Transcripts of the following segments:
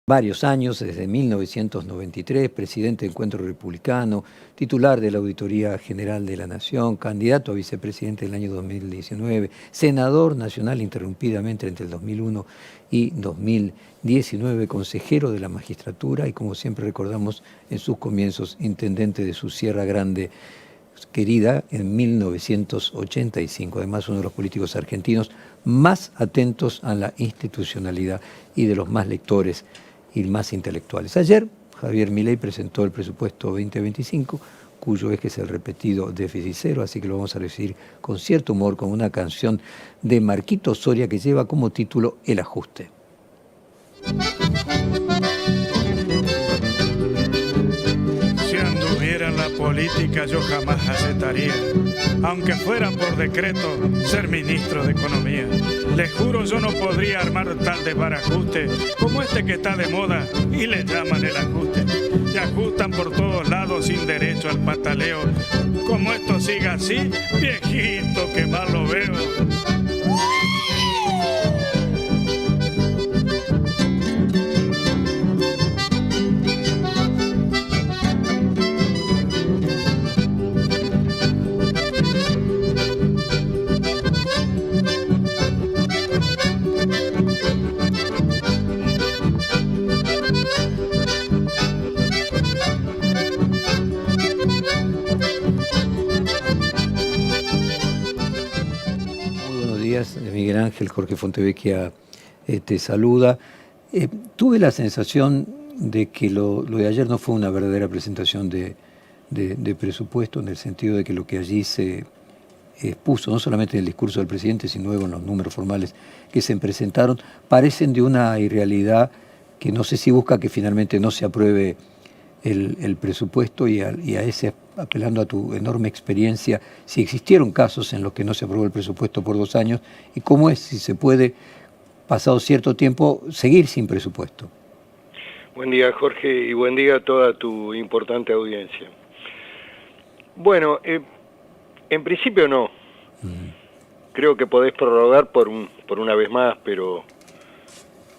Varios años, desde 1993, presidente de Encuentro Republicano, titular de la Auditoría General de la Nación, candidato a vicepresidente en el año 2019, senador nacional interrumpidamente entre el 2001 y 2019, consejero de la magistratura y, como siempre recordamos, en sus comienzos, intendente de su Sierra Grande querida en 1985. Además, uno de los políticos argentinos más atentos a la institucionalidad y de los más lectores y más intelectuales. Ayer, Javier Milei presentó el presupuesto 2025, cuyo eje es el repetido déficit cero, así que lo vamos a recibir con cierto humor, con una canción de Marquito Soria que lleva como título El Ajuste. Si anduviera en la política yo jamás aceptaría, aunque fuera por decreto, ser ministro de Economía. Les juro yo no podría armar tal desbarajuste como este que está de moda y le llaman el ajuste. Y ajustan por todos lados sin derecho al pataleo. Como esto siga así, viejito que mal lo veo. Miguel Ángel, Jorge Fontevecchia te saluda. Tuve la sensación de que lo de ayer no fue una verdadera presentación de presupuesto, en el sentido de que lo que allí se expuso, no solamente en el discurso del presidente, sino luego en los números formales que se presentaron, parecen de una irrealidad que no sé si busca que finalmente no se apruebe el presupuesto y a ese, apelando a tu enorme experiencia, si existieron casos en los que no se aprobó el presupuesto por 2 años y cómo es, si se puede, pasado cierto tiempo, seguir sin presupuesto. Buen día, Jorge, y buen día a toda tu importante audiencia. Bueno, en principio no. Creo que podés prorrogar por una vez más, pero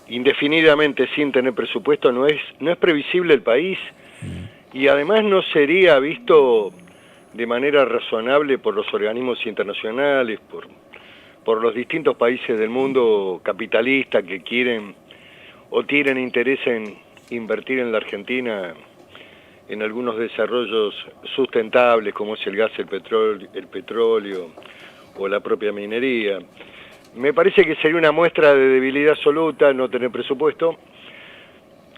indefinidamente sin tener presupuesto no es previsible el país. Y además no sería visto de manera razonable por los organismos internacionales, por los distintos países del mundo capitalistas que quieren o tienen interés en invertir en la Argentina en algunos desarrollos sustentables como es el gas, el petróleo o la propia minería. Me parece que sería una muestra de debilidad absoluta no tener presupuesto.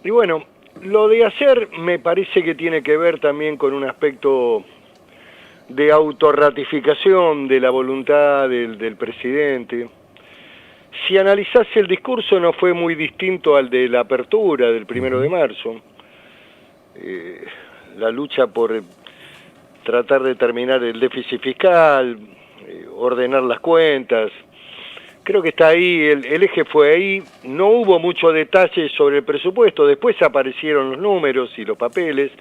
Y bueno, lo de hacer me parece que tiene que ver también con un aspecto de autorratificación de la voluntad del presidente. Si analizase el discurso no fue muy distinto al de la apertura del 1 de marzo. La lucha por tratar de terminar el déficit fiscal, ordenar las cuentas. Creo que está ahí, el eje fue ahí, no hubo mucho detalle sobre el presupuesto, después aparecieron los números y los papeles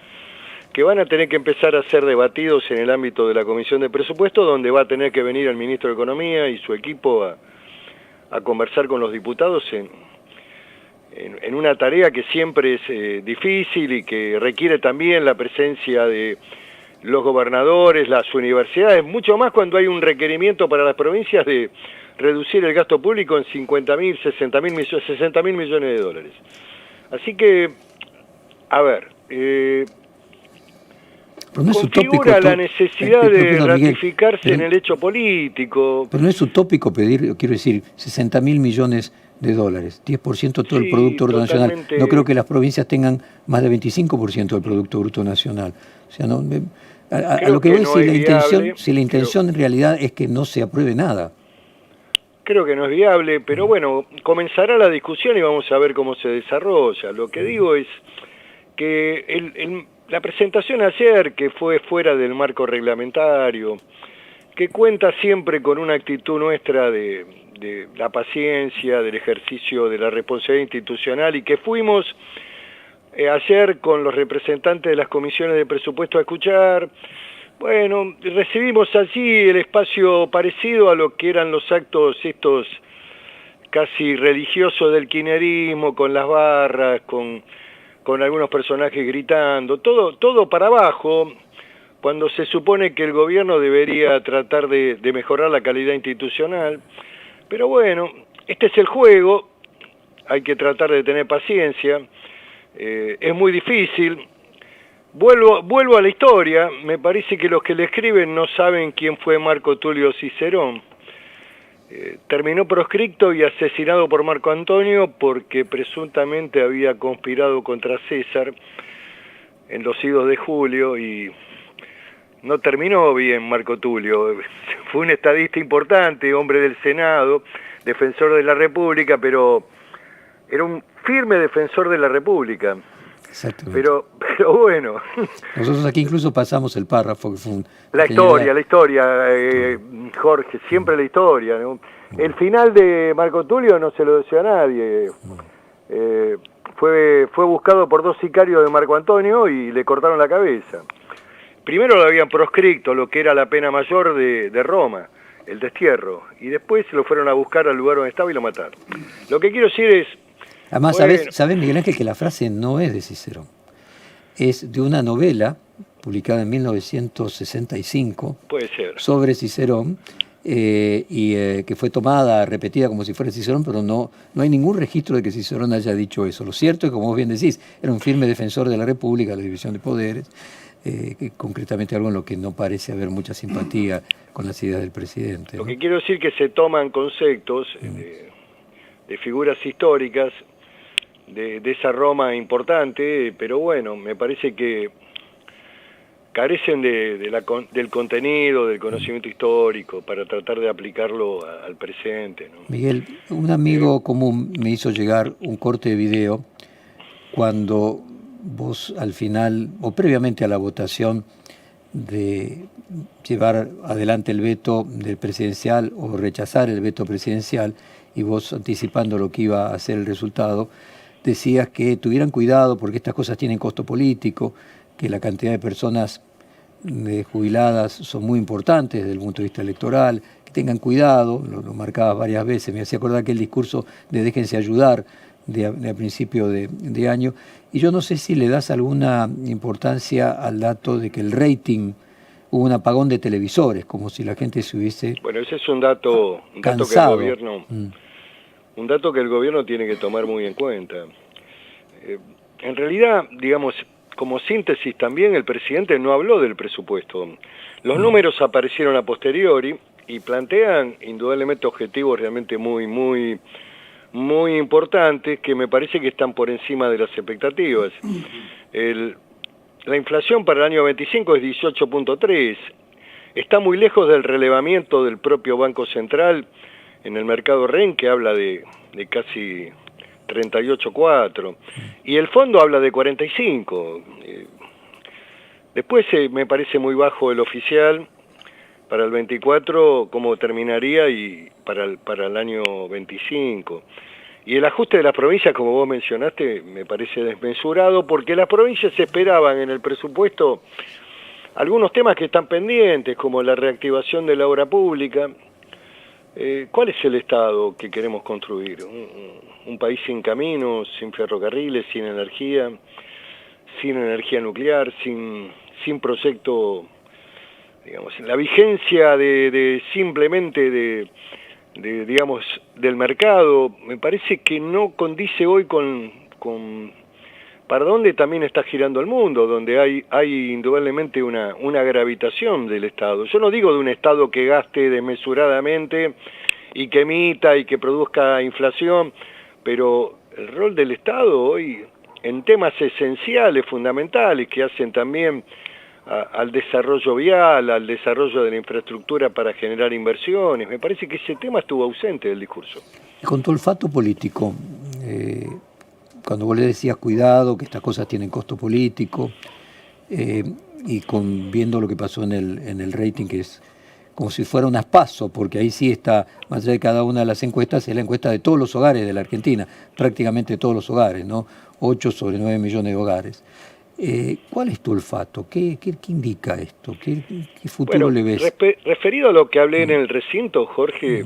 que van a tener que empezar a ser debatidos en el ámbito de la Comisión de Presupuesto, donde va a tener que venir el ministro de Economía y su equipo a conversar con los diputados en una tarea que siempre es difícil y que requiere también la presencia de los gobernadores, las universidades, mucho más cuando hay un requerimiento para las provincias de reducir el gasto público en 50.000, 60.000 millones de dólares. Así que, a ver, no configura utópico, la necesidad de ratificarse Miguel, en el hecho político. Pero no es utópico pedir, quiero decir, 60.000 millones de dólares, 10% de todo el Producto Bruto Nacional. No creo que las provincias tengan más de 25% del Producto Bruto Nacional. O sea, no, a lo que voy es si la intención en realidad es que no se apruebe nada. Creo que no es viable, pero bueno, comenzará la discusión y vamos a ver cómo se desarrolla. Lo que digo es que la presentación ayer, que fue fuera del marco reglamentario, que cuenta siempre con una actitud nuestra de la paciencia, del ejercicio de la responsabilidad institucional, y que fuimos ayer con los representantes de las comisiones de presupuesto a escuchar. Bueno, recibimos allí el espacio parecido a lo que eran los actos estos casi religioso del kirchnerismo, con las barras, con algunos personajes gritando, todo para abajo, cuando se supone que el gobierno debería tratar de mejorar la calidad institucional. Pero bueno, este es el juego, hay que tratar de tener paciencia, es muy difícil. Vuelvo a la historia, me parece que los que le escriben no saben quién fue Marco Tulio Cicerón. Terminó proscripto y asesinado por Marco Antonio porque presuntamente había conspirado contra César en los idos de Julio, y no terminó bien Marco Tulio. Fue un estadista importante, hombre del Senado, defensor de la República, pero era un firme defensor de la República. Exactamente. Pero bueno. Nosotros aquí incluso pasamos el párrafo que fue La historia, Jorge, siempre la historia, ¿no? El final de Marco Tulio no se lo deseo a nadie. Fue buscado por 2 sicarios de Marco Antonio y le cortaron la cabeza. Primero lo habían proscripto, lo que era la pena mayor de Roma, el destierro, y después lo fueron a buscar al lugar donde estaba y lo mataron. Lo que quiero decir es... Además, bueno, ¿sabés, Miguel Ángel, que la frase no es de Cicerón? Es de una novela publicada en 1965 puede ser. sobre Cicerón, que fue tomada, repetida como si fuera Cicerón, pero no hay ningún registro de que Cicerón haya dicho eso. Lo cierto es que, como vos bien decís, era un firme defensor de la República, la división de poderes, que concretamente algo en lo que no parece haber mucha simpatía con las ideas del presidente, ¿no? Lo que quiero decir que se toman conceptos de figuras históricas de esa Roma importante, pero bueno, me parece que carecen del contenido, del conocimiento histórico, para tratar de aplicarlo al presente, ¿no? Miguel, un amigo común me hizo llegar un corte de video cuando vos al final, o previamente a la votación de llevar adelante el veto del presidencial o rechazar el veto presidencial, y vos anticipando lo que iba a ser el resultado, decías que tuvieran cuidado porque estas cosas tienen costo político, que la cantidad de personas jubiladas son muy importantes desde el punto de vista electoral, que tengan cuidado, lo marcabas varias veces, me hacía acordar que el discurso de déjense ayudar de a principio de año, y yo no sé si le das alguna importancia al dato de que el rating, hubo un apagón de televisores, como si la gente se hubiese Bueno, ese es un dato cansado. que el gobierno... Un dato que el gobierno tiene que tomar muy en cuenta. En realidad, digamos, como síntesis también, el presidente no habló del presupuesto. Los números aparecieron a posteriori y plantean indudablemente objetivos realmente muy importantes, que me parece que están por encima de las expectativas. La inflación para el año 25 es 18.3. Está muy lejos del relevamiento del propio Banco Central en el mercado REN, que habla de casi 38,4, y el fondo habla de 45. Después me parece muy bajo el oficial para el 24, cómo terminaría, y para el año 25. Y el ajuste de las provincias, como vos mencionaste, me parece desmesurado, porque las provincias esperaban en el presupuesto algunos temas que están pendientes, como la reactivación de la obra pública. ¿Cuál es el Estado que queremos construir? Un país sin caminos, sin ferrocarriles, sin energía nuclear, sin proyecto, digamos, la vigencia simplemente digamos, del mercado. Me parece que no condice hoy con para dónde también está girando el mundo, donde hay indudablemente una gravitación del Estado. Yo no digo de un Estado que gaste desmesuradamente y que emita y que produzca inflación, pero el rol del Estado hoy en temas esenciales, fundamentales, que hacen también al desarrollo vial, al desarrollo de la infraestructura para generar inversiones, me parece que ese tema estuvo ausente del discurso. Con tu olfato político, cuando vos le decías cuidado, que estas cosas tienen costo político, y viendo lo que pasó en el rating, que es como si fuera un PASO, porque ahí sí está, más allá de cada una de las encuestas, es la encuesta de todos los hogares de la Argentina, prácticamente todos los hogares, ¿no? 8 sobre 9 millones de hogares. ¿Cuál es tu olfato? ¿Qué indica esto? ¿Qué futuro le ves? Referido a lo que hablé en el recinto, Jorge,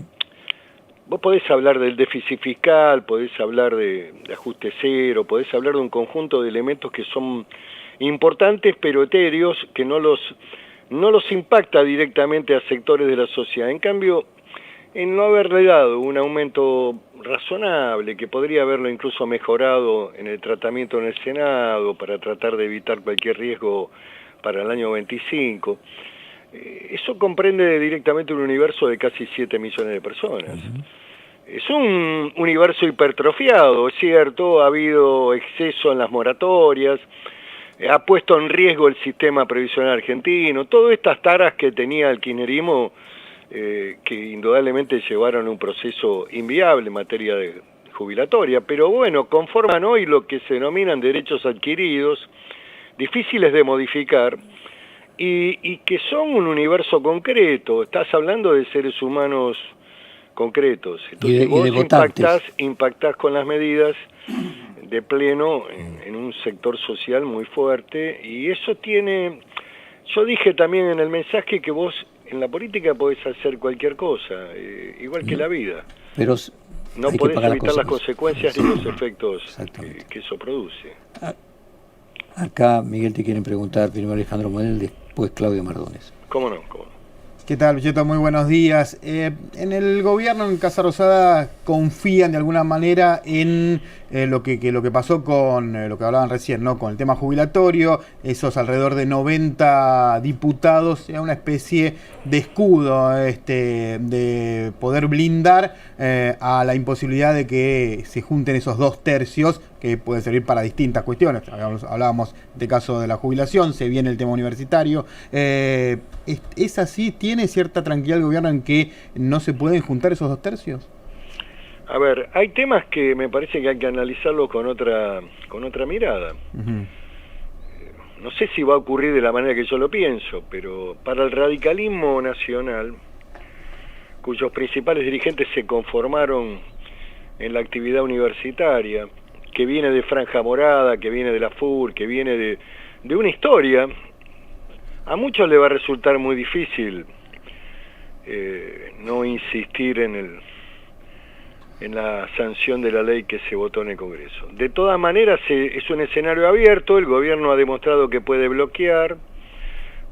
vos podés hablar del déficit fiscal, podés hablar de ajuste cero, podés hablar de un conjunto de elementos que son importantes pero etéreos, que no los impacta directamente a sectores de la sociedad. En cambio, en no haberle dado un aumento razonable, que podría haberlo incluso mejorado en el tratamiento en el Senado para tratar de evitar cualquier riesgo para el año 25, eso comprende directamente un universo de casi 7 millones de personas. Es un universo hipertrofiado, es cierto, ha habido exceso en las moratorias, ha puesto en riesgo el sistema previsional argentino, todas estas taras que tenía el kirchnerismo, que indudablemente llevaron un proceso inviable en materia de jubilatoria, pero bueno, conforman hoy lo que se denominan derechos adquiridos, difíciles de modificar, y que son un universo concreto. Estás hablando de seres humanos concretos. Entonces vos impactás con las medidas de pleno en un sector social muy fuerte, y eso tiene... Yo dije también en el mensaje que vos en la política podés hacer cualquier cosa, igual que la vida. Pero no podés evitar las consecuencias ni los efectos que eso produce. Acá, Miguel, te quieren preguntar, primero Alejandro Monel, después Claudio Mardones. ¿Cómo no? ¿Qué tal, Pichetto? Muy buenos días. En el gobierno, en Casa Rosada, confían de alguna manera en lo que pasó con lo que hablaban recién, ¿no? Con el tema jubilatorio, esos alrededor de 90 diputados, era una especie de escudo de poder blindar a la imposibilidad de que se junten esos 2/3 que pueden servir para distintas cuestiones. Hablábamos de caso de la jubilación, se viene el tema universitario. ¿Es así? ¿Tiene cierta tranquilidad el gobierno en que no se pueden juntar esos 2/3? A ver, hay temas que me parece que hay que analizarlos con otra mirada. No sé si va a ocurrir de la manera que yo lo pienso, pero para el radicalismo nacional, cuyos principales dirigentes se conformaron en la actividad universitaria, que viene de Franja Morada, que viene de la FUR, que viene de una historia, a muchos les va a resultar muy difícil no insistir en la sanción de la ley que se votó en el Congreso. De todas maneras, es un escenario abierto, el gobierno ha demostrado que puede bloquear,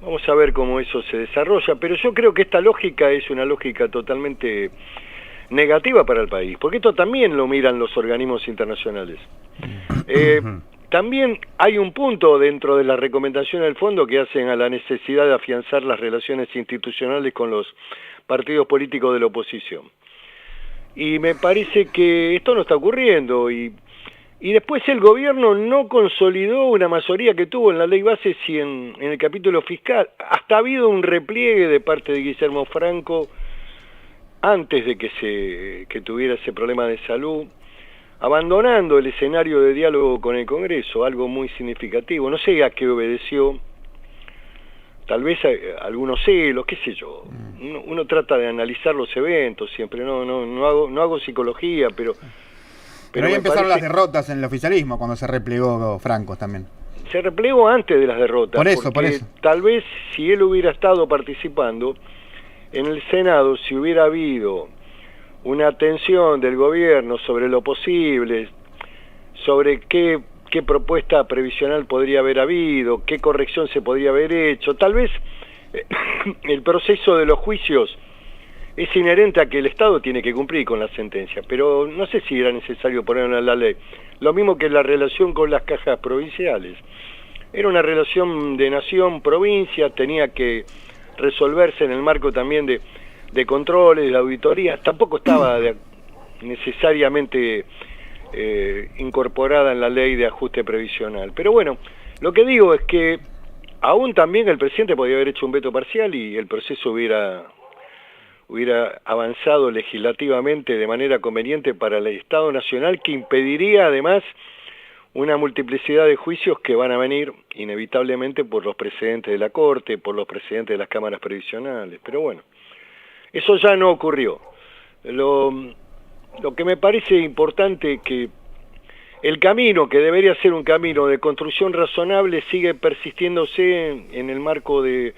vamos a ver cómo eso se desarrolla, pero yo creo que esta lógica es una lógica totalmente negativa para el país, porque esto también lo miran los organismos internacionales. También hay un punto dentro de la recomendación del fondo que hacen a la necesidad de afianzar las relaciones institucionales con los partidos políticos de la oposición. Y me parece que esto no está ocurriendo, y después el gobierno no consolidó una mayoría que tuvo en la ley base si en el capítulo fiscal. Hasta ha habido un repliegue de parte de Guillermo Franco antes de que tuviera ese problema de salud, abandonando el escenario de diálogo con el Congreso, algo muy significativo. No sé a qué obedeció, tal vez a algunos celos, qué sé yo. Uno trata de analizar los eventos siempre, no hago psicología, pero ahí empezaron las derrotas en el oficialismo cuando se replegó Franco también. Se replegó antes de las derrotas, por eso. Tal vez si él hubiera estado participando en el Senado, si hubiera habido una atención del gobierno sobre lo posible, sobre qué propuesta previsional podría haber habido, qué corrección se podría haber hecho, tal vez el proceso de los juicios es inherente a que el Estado tiene que cumplir con la sentencia, pero no sé si era necesario ponerlo en la ley. Lo mismo que la relación con las cajas provinciales. Era una relación de nación-provincia, tenía que resolverse en el marco también de controles, de auditorías. Tampoco estaba necesariamente incorporada en la ley de ajuste previsional. Pero bueno, lo que digo es que aún también el presidente podía haber hecho un veto parcial y el proceso hubiera avanzado legislativamente de manera conveniente para el Estado Nacional, que impediría además una multiplicidad de juicios que van a venir inevitablemente por los precedentes de la Corte, por los precedentes de las cámaras previsionales. Pero bueno, eso ya no ocurrió. Lo que me parece importante es que el camino, que debería ser un camino de construcción razonable, sigue persistiéndose en el marco de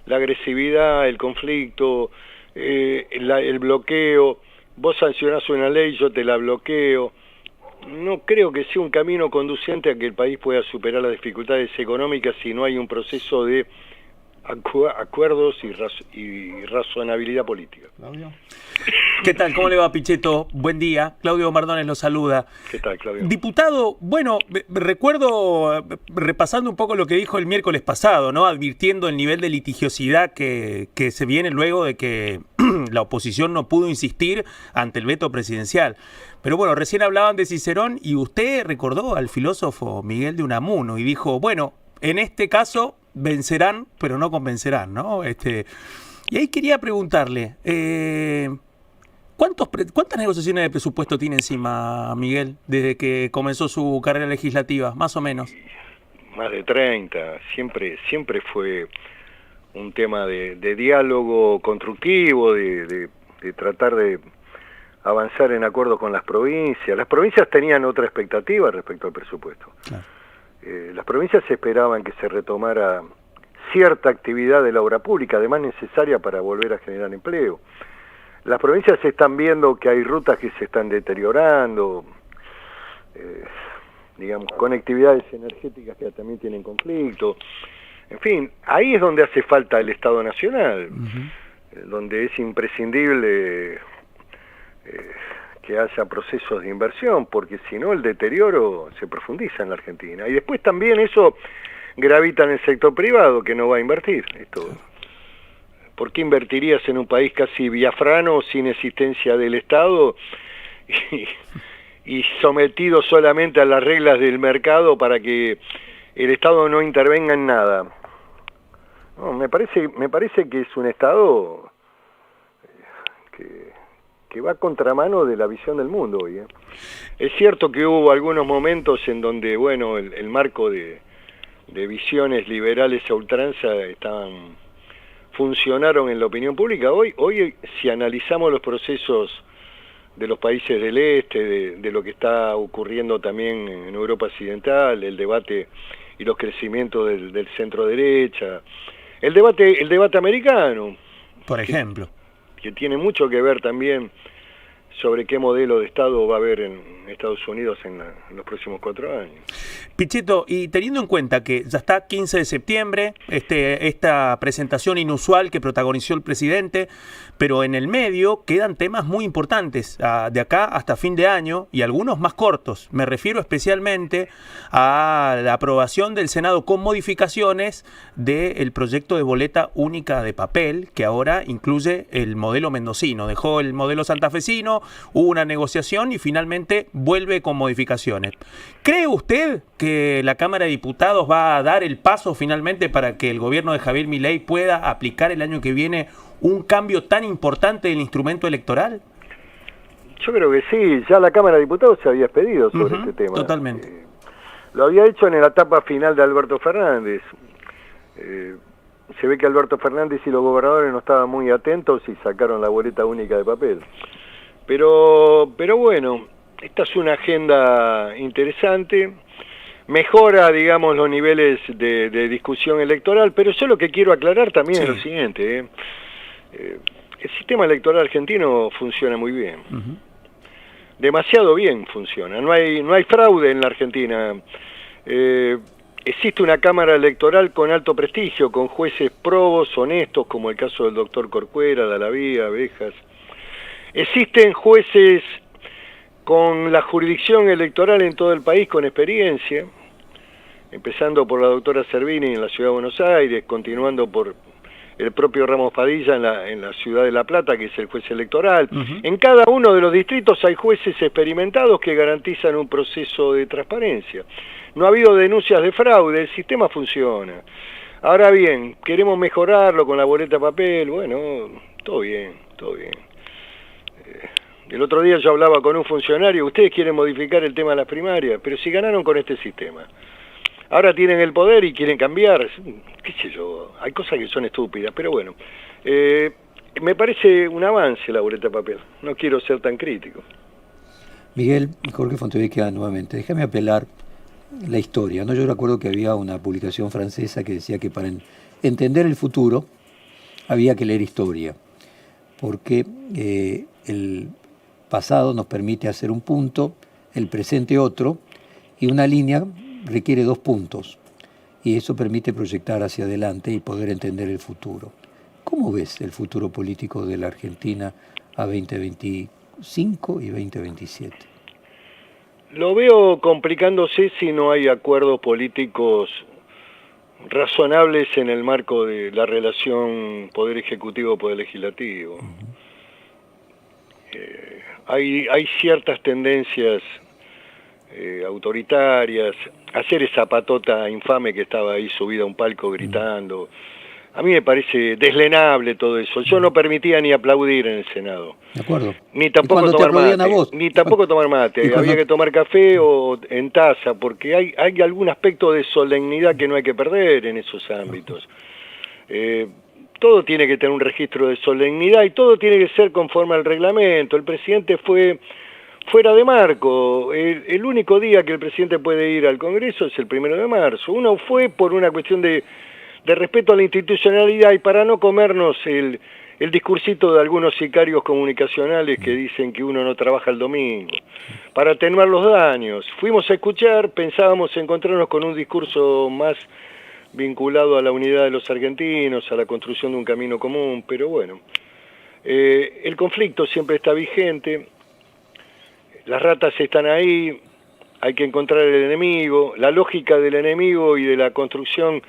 la agresividad, el conflicto, el bloqueo, vos sancionás una ley, yo te la bloqueo. No creo que sea un camino conducente a que el país pueda superar las dificultades económicas si no hay un proceso de acuerdos y razonabilidad política. Claudio. ¿Qué tal? ¿Cómo le va, Pichetto? Buen día. Claudio Mardones lo saluda. ¿Qué tal, Claudio? Diputado, bueno, recuerdo, repasando un poco lo que dijo el miércoles pasado, ¿no? Advirtiendo el nivel de litigiosidad que se viene luego de que la oposición no pudo insistir ante el veto presidencial. Pero bueno, recién hablaban de Cicerón y usted recordó al filósofo Miguel de Unamuno y dijo, bueno, en este caso vencerán, pero no convencerán, ¿no? Y ahí quería preguntarle, ¿cuántas negociaciones de presupuesto tiene encima Miguel desde que comenzó su carrera legislativa, más o menos? Más de 30, siempre fue un tema de diálogo constructivo, de tratar de avanzar en acuerdo con las provincias. Las provincias tenían otra expectativa respecto al presupuesto. Claro. Las provincias esperaban que se retomara cierta actividad de la obra pública, además necesaria para volver a generar empleo. Las provincias están viendo que hay rutas que se están deteriorando, digamos, conectividades energéticas que también tienen conflicto. En fin, ahí es donde hace falta el Estado Nacional, donde es imprescindible que haya procesos de inversión, porque si no el deterioro se profundiza en la Argentina. Y después también eso gravita en el sector privado, que no va a invertir. ¿Por qué invertirías en un país casi biafrano, sin existencia del Estado y sometido solamente a las reglas del mercado para que el Estado no intervenga en nada? No, me parece que es un Estado que va a contramano de la visión del mundo hoy. Es cierto que hubo algunos momentos en donde, bueno, el marco de visiones liberales a ultranza funcionaron en la opinión pública. Hoy, si analizamos los procesos de los países del este, de lo que está ocurriendo también en Europa Occidental, el debate y los crecimientos del centro derecha, el debate americano, por ejemplo, que tiene mucho que ver también sobre qué modelo de Estado va a haber en Estados Unidos en los próximos 4 años. Pichetto, y teniendo en cuenta que ya está 15 de septiembre, esta presentación inusual que protagonizó el presidente, pero en el medio quedan temas muy importantes de acá hasta fin de año y algunos más cortos. Me refiero especialmente a la aprobación del Senado con modificaciones del proyecto de boleta única de papel, que ahora incluye el modelo mendocino. Dejó el modelo santafesino, hubo una negociación y finalmente vuelve con modificaciones. ¿Cree usted que la Cámara de Diputados va a dar el paso finalmente para que el gobierno de Javier Milei pueda aplicar el año que viene un cambio tan importante del instrumento electoral? Yo creo que sí, ya la Cámara de Diputados se había expedido sobre este tema. Totalmente. Lo había hecho en la etapa final de Alberto Fernández. Se ve que Alberto Fernández y los gobernadores no estaban muy atentos y sacaron la boleta única de papel. Pero bueno, esta es una agenda interesante, mejora, digamos, los niveles de discusión electoral, pero yo lo que quiero aclarar también es lo siguiente, el sistema electoral argentino funciona muy bien, demasiado bien funciona, no hay fraude en la Argentina, existe una Cámara Electoral con alto prestigio, con jueces probos, honestos, como el caso del doctor Corcuera, Dalavía, Abejas. Existen jueces con la jurisdicción electoral en todo el país con experiencia, empezando por la doctora Servini en la Ciudad de Buenos Aires, continuando por el propio Ramos Padilla en la Ciudad de La Plata, que es el juez electoral. En cada uno de los distritos hay jueces experimentados que garantizan un proceso de transparencia. No ha habido denuncias de fraude, el sistema funciona. Ahora bien, queremos mejorarlo con la boleta de papel, bueno, todo bien, todo bien. El otro día yo hablaba con un funcionario, ustedes quieren modificar el tema de las primarias, pero si ganaron con este sistema, ahora tienen el poder y quieren cambiar, qué sé yo, hay cosas que son estúpidas, pero bueno, me parece un avance la boleta de papel, no quiero ser tan crítico. Miguel, Jorge Fontevecchia nuevamente, déjame apelar la historia, ¿no? Yo recuerdo que había una publicación francesa que decía que para entender el futuro había que leer historia, porque pasado nos permite hacer un punto, el presente otro, y una línea requiere 2 puntos. Y eso permite proyectar hacia adelante y poder entender el futuro. ¿Cómo ves el futuro político de la Argentina a 2025 y 2027? Lo veo complicándose si no hay acuerdos políticos razonables en el marco de la relación Poder Ejecutivo-Poder Legislativo. Hay ciertas tendencias autoritarias, hacer esa patota infame que estaba ahí subida a un palco gritando. A mí me parece deslenable todo eso. Yo no permitía ni aplaudir en el Senado. De acuerdo. Ni tampoco tomar mate. Ni tampoco tomar mate. Había que tomar café o en taza, porque hay algún aspecto de solemnidad que no hay que perder en esos ámbitos. Todo tiene que tener un registro de solemnidad y todo tiene que ser conforme al reglamento. El presidente fue fuera de marco. El único día que el presidente puede ir al Congreso es el 1 de marzo. Uno fue por una cuestión de respeto a la institucionalidad y para no comernos el discursito de algunos sicarios comunicacionales que dicen que uno no trabaja el domingo, para atenuar los daños. Fuimos a escuchar, pensábamos encontrarnos con un discurso más vinculado a la unidad de los argentinos, a la construcción de un camino común, pero bueno, el conflicto siempre está vigente, las ratas están ahí, hay que encontrar el enemigo, la lógica del enemigo y de la construcción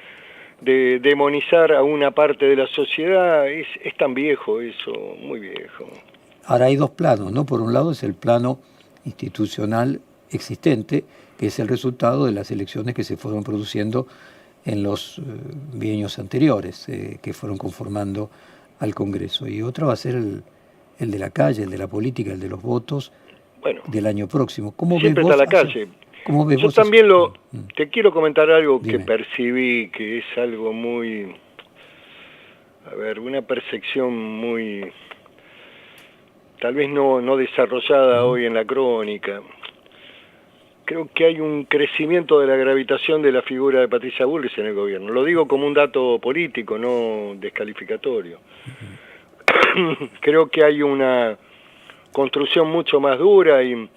de demonizar a una parte de la sociedad es tan viejo eso, muy viejo. Ahora hay 2 planos, ¿no? Por un lado es el plano institucional existente, que es el resultado de las elecciones que se fueron produciendo en los bienios anteriores, que fueron conformando al Congreso. Y otro va a ser el de la calle, el de la política, el de los votos, bueno, del año próximo. ¿Cómo siempre ves vos está la calle. ¿Cómo ves Yo vos también eso? te quiero comentar algo Dime. que percibí, que es algo muy, una percepción muy, tal vez no desarrollada hoy en la crónica. Creo que hay un crecimiento de la gravitación de la figura de Patricia Bullrich en el gobierno. Lo digo como un dato político, no descalificatorio. Creo que hay una construcción mucho más dura y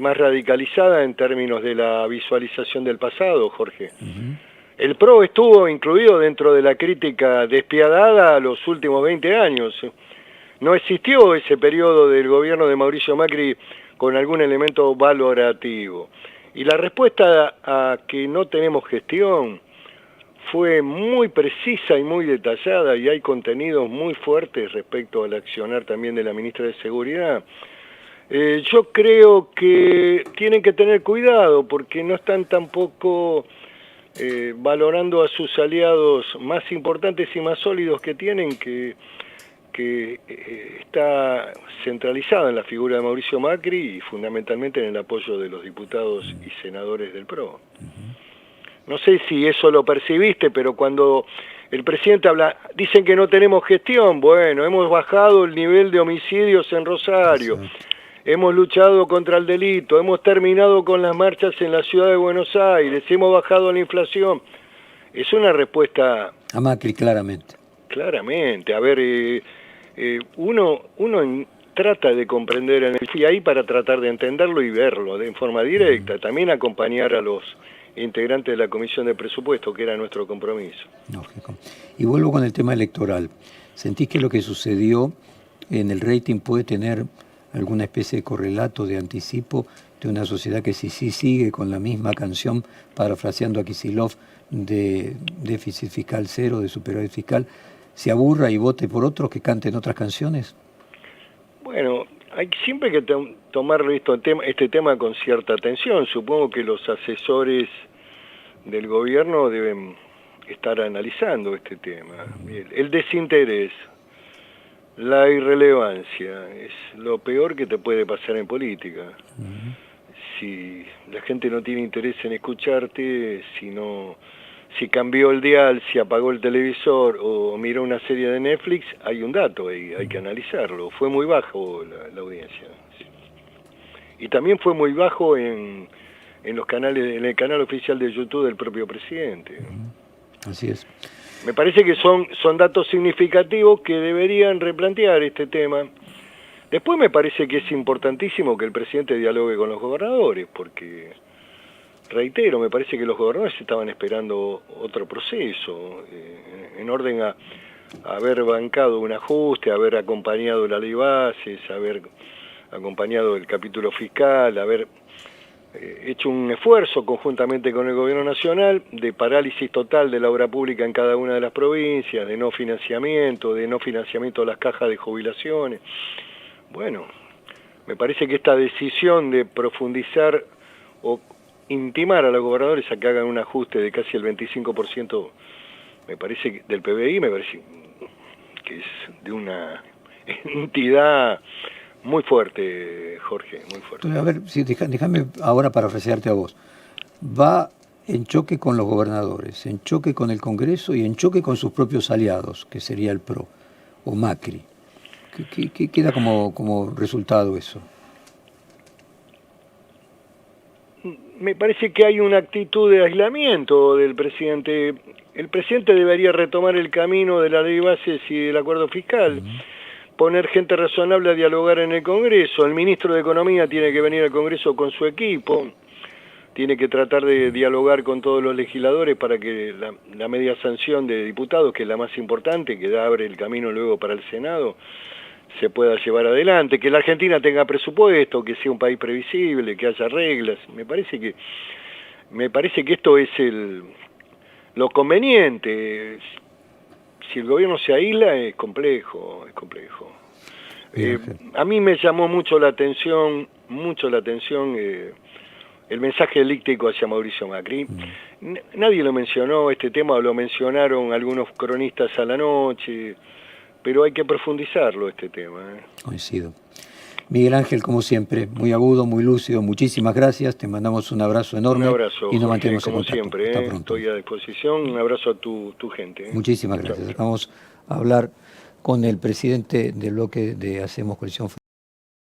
más radicalizada en términos de la visualización del pasado, Jorge. El PRO estuvo incluido dentro de la crítica despiadada a los últimos 20 años. No existió ese periodo del gobierno de Mauricio Macri con algún elemento valorativo. Y la respuesta a que no tenemos gestión fue muy precisa y muy detallada, y hay contenidos muy fuertes respecto al accionar también de la ministra de Seguridad. Yo creo que tienen que tener cuidado porque no están tampoco valorando a sus aliados más importantes y más sólidos que tienen, que está centralizada en la figura de Mauricio Macri y fundamentalmente en el apoyo de los diputados y senadores del PRO. No sé si eso lo percibiste, pero cuando el presidente habla, dicen que no tenemos gestión. Bueno, hemos bajado el nivel de homicidios en Rosario. Hemos luchado contra el delito, hemos terminado con las marchas en la ciudad de Buenos Aires, hemos bajado la inflación. Es una respuesta... A Macri, claramente. Claramente. A ver, uno trata de comprender en el FIAI para tratar de entenderlo y verlo en forma directa. También acompañar a los integrantes de la Comisión de Presupuesto, que era nuestro compromiso. Lógico. Y vuelvo con el tema electoral. ¿Sentís que lo que sucedió en el rating puede tener alguna especie de correlato, de anticipo de una sociedad que si sigue con la misma canción, parafraseando a Kicillof, de déficit fiscal cero, de superávit fiscal, se aburra y vote por otros que canten otras canciones? Bueno, hay siempre que tomar este tema con cierta atención. Supongo que los asesores del gobierno deben estar analizando este tema. El desinterés, la irrelevancia, es lo peor que te puede pasar en política. Si la gente no tiene interés en escucharte, si cambió el dial, si apagó el televisor o miró una serie de Netflix, hay un dato ahí, hay que analizarlo. Fue muy bajo la audiencia. Y también fue muy bajo en los canales, en el canal oficial de YouTube del propio presidente. Así es. Me parece que son datos significativos que deberían replantear este tema. Después me parece que es importantísimo que el presidente dialogue con los gobernadores, porque, reitero, me parece que los gobernadores estaban esperando otro proceso, en orden a haber bancado un ajuste, haber acompañado la ley bases, haber acompañado el capítulo fiscal, haber hecho un esfuerzo conjuntamente con el gobierno nacional de parálisis total de la obra pública en cada una de las provincias, de no financiamiento de las cajas de jubilaciones. Bueno, me parece que esta decisión de profundizar o intimar a los gobernadores a que hagan un ajuste de casi el 25%, me parece que, del PBI, me parece que es de una entidad muy fuerte, Jorge, muy fuerte. A ver, déjame ahora para ofrecerte a vos. Va en choque con los gobernadores, en choque con el Congreso y en choque con sus propios aliados, que sería el PRO o Macri. ¿Qué queda como resultado eso? Me parece que hay una actitud de aislamiento del presidente. El presidente debería retomar el camino de la ley bases y del acuerdo fiscal. Poner gente razonable a dialogar en el Congreso. El ministro de Economía tiene que venir al Congreso con su equipo, tiene que tratar de dialogar con todos los legisladores para que la media sanción de diputados, que es la más importante, que abre el camino luego para el Senado, se pueda llevar adelante, que la Argentina tenga presupuesto, que sea un país previsible, que haya reglas. Me parece que esto es lo conveniente. Si el gobierno se aísla es complejo, es complejo. A mí me llamó mucho la atención el mensaje elíptico hacia Mauricio Macri. Nadie lo mencionó, este tema lo mencionaron algunos cronistas a la noche, pero hay que profundizarlo este tema. Coincido. Miguel Ángel, como siempre, muy agudo, muy lúcido, muchísimas gracias, te mandamos un abrazo enorme. Un abrazo, y nos Jorge, mantenemos como en contacto. siempre, Hasta pronto. estoy a disposición, un abrazo a tu gente. Muchísimas gracias. Vamos a hablar con el presidente del bloque de Hacemos Coalición.